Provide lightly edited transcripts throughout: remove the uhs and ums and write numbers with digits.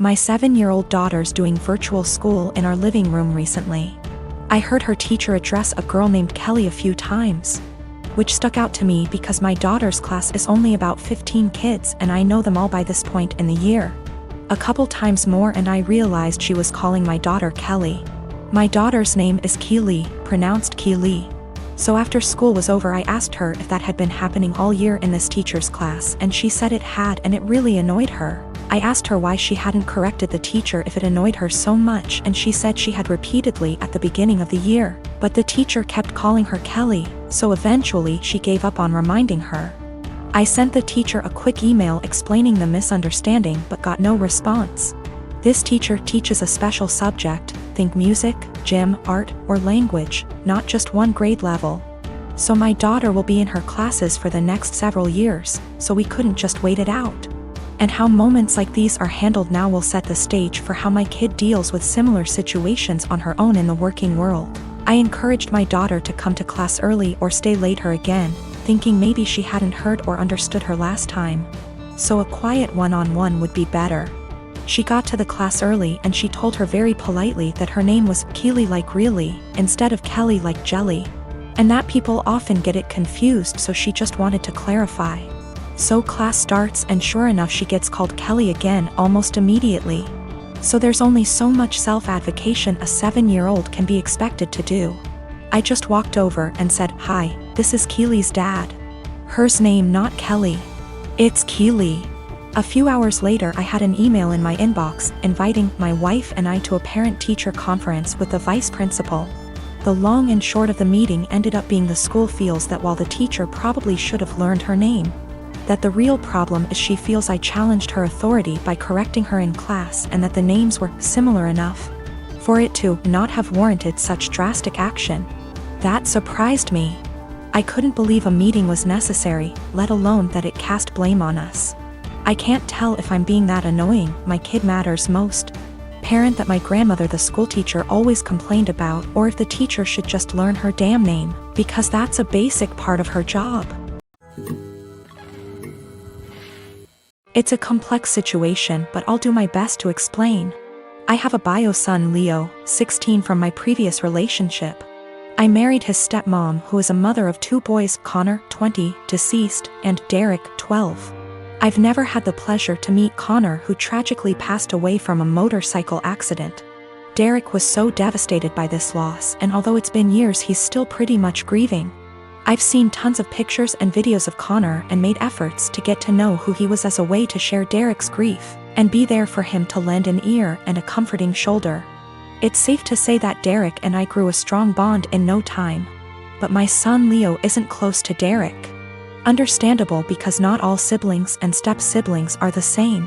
My 7-year-old daughter's doing virtual school in our living room recently. I heard her teacher address a girl named Kelly a few times, which stuck out to me because my daughter's class is only about 15 kids and I know them all by this point in the year. A couple times more and I realized she was calling my daughter Kelly. My daughter's name is Keely, pronounced Keely. So after school was over I asked her if that had been happening all year in this teacher's class and she said it had and it really annoyed her. I asked her why she hadn't corrected the teacher if it annoyed her so much and she said she had repeatedly at the beginning of the year, but the teacher kept calling her Kelly, so eventually she gave up on reminding her. I sent the teacher a quick email explaining the misunderstanding but got no response. This teacher teaches a special subject, think music, gym, art, or language, not just one grade level. So my daughter will be in her classes for the next several years, so we couldn't just wait it out. And how moments like these are handled now will set the stage for how my kid deals with similar situations on her own in the working world. I encouraged my daughter to come to class early or stay later again, thinking maybe she hadn't heard or understood her last time. So a quiet one-on-one would be better. She got to the class early and she told her very politely that her name was Keely like really, instead of Kelly like jelly. And that people often get it confused, so she just wanted to clarify. So class starts and sure enough she gets called Kelly again almost immediately. So there's only so much self-advocation a 7-year-old can be expected to do. I just walked over and said, "Hi, this is Keely's dad. Hers name not Kelly. It's Keely." A few hours later I had an email in my inbox inviting my wife and I to a parent-teacher conference with the vice principal. The long and short of the meeting ended up being the school feels that while the teacher probably should have learned her name, that the real problem is she feels I challenged her authority by correcting her in class and that the names were similar enough for it to not have warranted such drastic action. That surprised me. I couldn't believe a meeting was necessary, let alone that it cast blame on us. I can't tell if I'm being that annoying, my kid matters most parent that my grandmother the school teacher always complained about, or if the teacher should just learn her damn name, because that's a basic part of her job. It's a complex situation, but I'll do my best to explain. I have a bio son Leo, 16 from my previous relationship. I married his stepmom who is a mother of 2 boys, Connor, 20, deceased, and Derek, 12. I've never had the pleasure to meet Connor, who tragically passed away from a motorcycle accident. Derek was so devastated by this loss, and although it's been years he's still pretty much grieving. I've seen tons of pictures and videos of Connor and made efforts to get to know who he was as a way to share Derek's grief, and be there for him to lend an ear and a comforting shoulder. It's safe to say that Derek and I grew a strong bond in no time. But my son Leo isn't close to Derek. Understandable, because not all siblings and step-siblings are the same.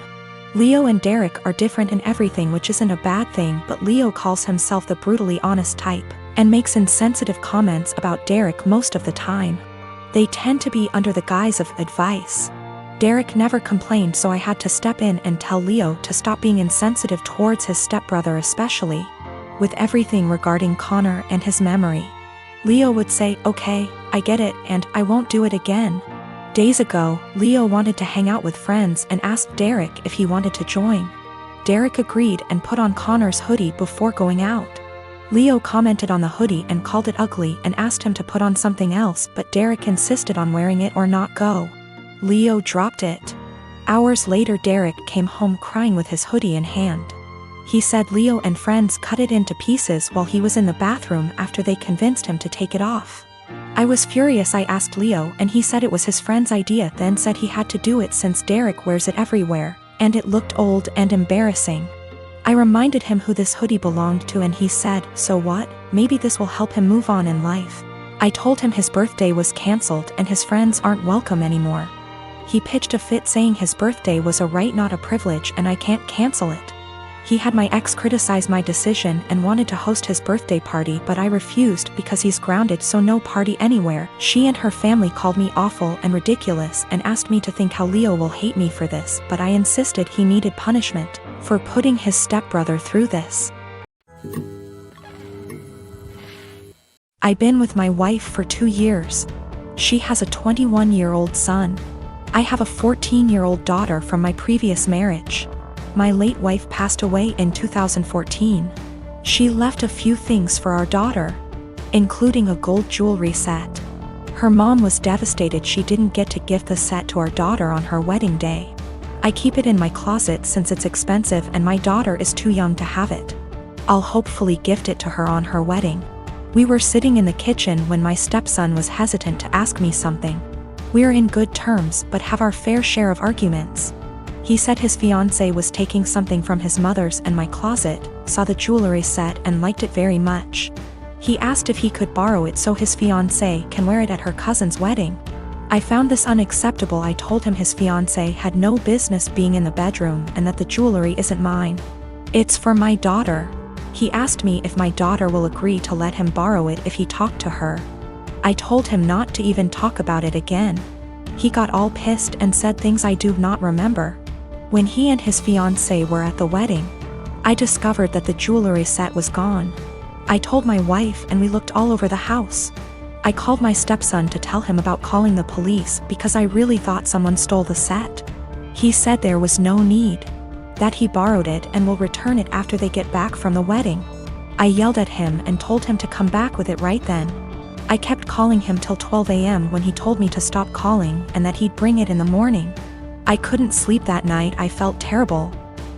Leo and Derek are different in everything, which isn't a bad thing, but Leo calls himself the brutally honest type, and makes insensitive comments about Derek most of the time. They tend to be under the guise of advice. Derek never complained, so I had to step in and tell Leo to stop being insensitive towards his stepbrother, especially with everything regarding Connor and his memory. Leo would say, "Okay, I get it, and I won't do it again." Days ago, Leo wanted to hang out with friends and asked Derek if he wanted to join. Derek agreed and put on Connor's hoodie before going out. Leo commented on the hoodie and called it ugly and asked him to put on something else, but Derek insisted on wearing it or not go. Leo dropped it. Hours later Derek came home crying with his hoodie in hand. He said Leo and friends cut it into pieces while he was in the bathroom after they convinced him to take it off. I was furious. I asked Leo and he said it was his friend's idea, then said he had to do it since Derek wears it everywhere, and it looked old and embarrassing. I reminded him who this hoodie belonged to and he said, "So what? Maybe this will help him move on in life." I told him his birthday was cancelled and his friends aren't welcome anymore. He pitched a fit saying his birthday was a right not a privilege and I can't cancel it. He had my ex criticize my decision and wanted to host his birthday party, but I refused because he's grounded, so no party anywhere. She and her family called me awful and ridiculous and asked me to think how Leo will hate me for this, but I insisted he needed punishment for putting his stepbrother through this. I've been with my wife for 2 years. She has a 21-year-old son. I have a 14-year-old daughter from my previous marriage. My late wife passed away in 2014. She left a few things for our daughter, including a gold jewelry set. Her mom was devastated she didn't get to gift the set to our daughter on her wedding day. I keep it in my closet since it's expensive and my daughter is too young to have it. I'll hopefully gift it to her on her wedding. We were sitting in the kitchen when my stepson was hesitant to ask me something. We're in good terms but have our fair share of arguments. He said his fiancée was taking something from his mother's and my closet, saw the jewelry set and liked it very much. He asked if he could borrow it so his fiancée can wear it at her cousin's wedding. I found this unacceptable. I told him his fiancée had no business being in the bedroom and that the jewelry isn't mine. It's for my daughter. He asked me if my daughter will agree to let him borrow it if he talked to her. I told him not to even talk about it again. He got all pissed and said things I do not remember. When he and his fiancée were at the wedding, I discovered that the jewelry set was gone. I told my wife and we looked all over the house. I called my stepson to tell him about calling the police because I really thought someone stole the set. He said there was no need, that he borrowed it and will return it after they get back from the wedding. I yelled at him and told him to come back with it right then. I kept calling him till 12 a.m. when he told me to stop calling and that he'd bring it in the morning. I couldn't sleep that night. I felt terrible.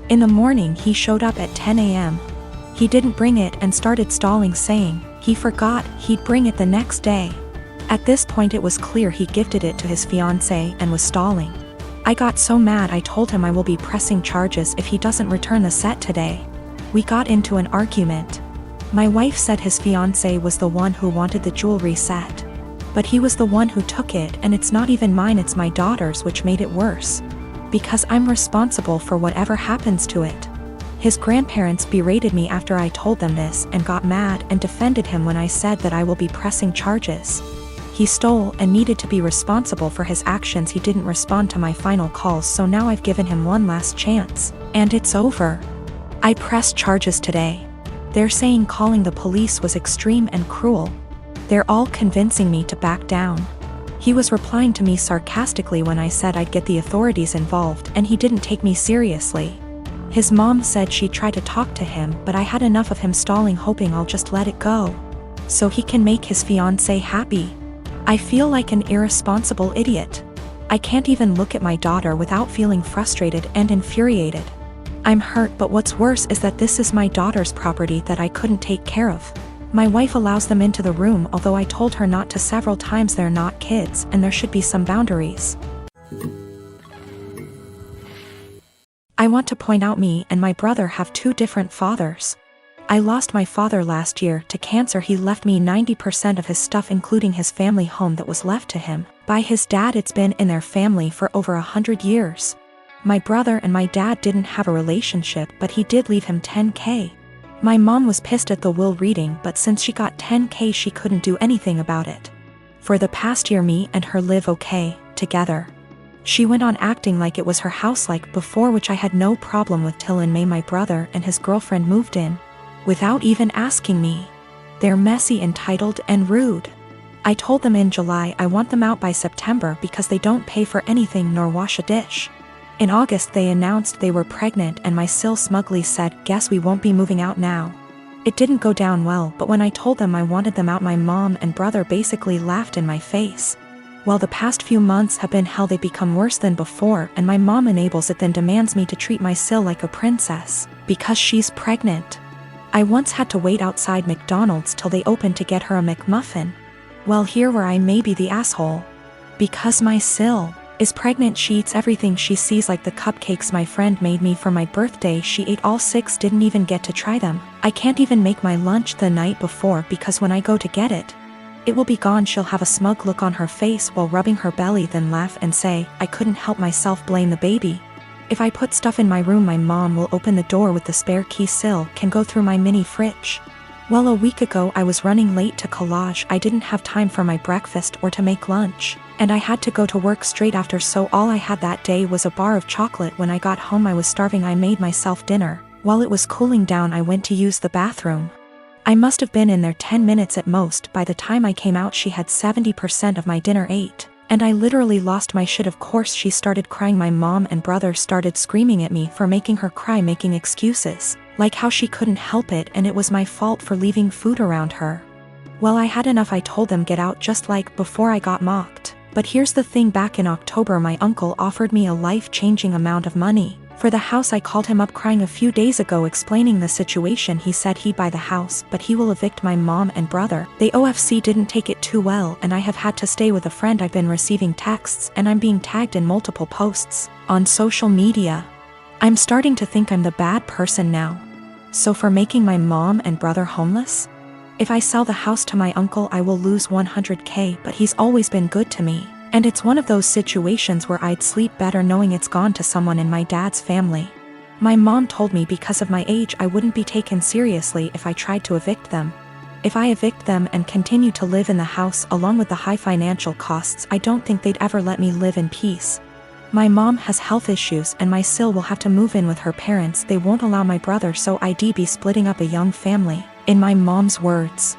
In the morning he showed up at 10 a.m. He didn't bring it and started stalling, saying he forgot he'd bring it the next day. At this point it was clear he gifted it to his fiancée and was stalling. I got so mad I told him I will be pressing charges if he doesn't return the set today. We got into an argument. My wife said his fiancée was the one who wanted the jewelry set. But he was the one who took it and it's not even mine, it's my daughter's, which made it worse. Because I'm responsible for whatever happens to it. His grandparents berated me after I told them this and got mad and defended him when I said that I will be pressing charges. He stole and needed to be responsible for his actions. He didn't respond to my final calls, so now I've given him one last chance, and it's over. I pressed charges today. They're saying calling the police was extreme and cruel. They're all convincing me to back down. He was replying to me sarcastically when I said I'd get the authorities involved, and he didn't take me seriously. His mom said she'd try to talk to him, but I had enough of him stalling, hoping I'll just let it go, so he can make his fiancée happy. I feel like an irresponsible idiot. I can't even look at my daughter without feeling frustrated and infuriated. I'm hurt, but what's worse is that this is my daughter's property that I couldn't take care of. My wife allows them into the room, although I told her not to several times. They're not kids, and there should be some boundaries. I want to point out me and my brother have two different fathers. I lost my father last year to cancer. He left me 90% of his stuff, including his family home that was left to him by his dad. It's been in their family for over 100 years. My brother and my dad didn't have a relationship, but he did leave him $10K. My mom was pissed at the will reading, but since she got $10K she couldn't do anything about it. For the past year me and her live okay together. She went on acting like it was her house like before, which I had no problem with, till in May my brother and his girlfriend moved in without even asking me. They're messy, entitled, and rude. I told them in July I want them out by September because they don't pay for anything nor wash a dish. In August they announced they were pregnant and my sil smugly said, "Guess we won't be moving out now." It didn't go down well, but when I told them I wanted them out, my mom and brother basically laughed in my face. Well, the past few months have been hell. They become worse than before, and my mom enables it, then demands me to treat my sil like a princess because she's pregnant. I once had to wait outside McDonald's till they opened to get her a McMuffin. Well, here where I may be the asshole. Because my sil is pregnant, she eats everything she sees, like the cupcakes my friend made me for my birthday. She ate all 6, didn't even get to try them. I can't even make my lunch the night before because when I go to get it, it will be gone. She'll have a smug look on her face while rubbing her belly, then laugh and say, "I couldn't help myself, blame the baby." If I put stuff in my room, my mom will open the door with the spare key. Sil can go through my mini fridge. Well, a week ago I was running late to collage. I didn't have time for my breakfast or to make lunch, and I had to go to work straight after, so all I had that day was a bar of chocolate. When I got home I was starving. I made myself dinner. While it was cooling down I went to use the bathroom. I must have been in there 10 minutes at most. By the time I came out she had 70% of my dinner ate, And I literally lost my shit. Of course she started crying. My mom and brother started screaming at me for making her cry, making excuses, like how she couldn't help it and it was my fault for leaving food around her. Well, I had enough. I told them get out, just like before I got mocked. But here's the thing, back in October my uncle offered me a life-changing amount of money for the house. I called him up crying a few days ago explaining the situation. He said he'd buy the house, but he will evict my mom and brother. The OFC didn't take it too well and I have had to stay with a friend. I've been receiving texts and I'm being tagged in multiple posts on social media. I'm starting to think I'm the bad person now. So for making my mom and brother homeless? If I sell the house to my uncle I will lose 100K, but he's always been good to me. And it's one of those situations where I'd sleep better knowing it's gone to someone in my dad's family. My mom told me because of my age I wouldn't be taken seriously if I tried to evict them. If I evict them and continue to live in the house along with the high financial costs, I don't think they'd ever let me live in peace. My mom has health issues and my sil will have to move in with her parents. They won't allow my brother, so I'd be splitting up a young family. In my mom's words,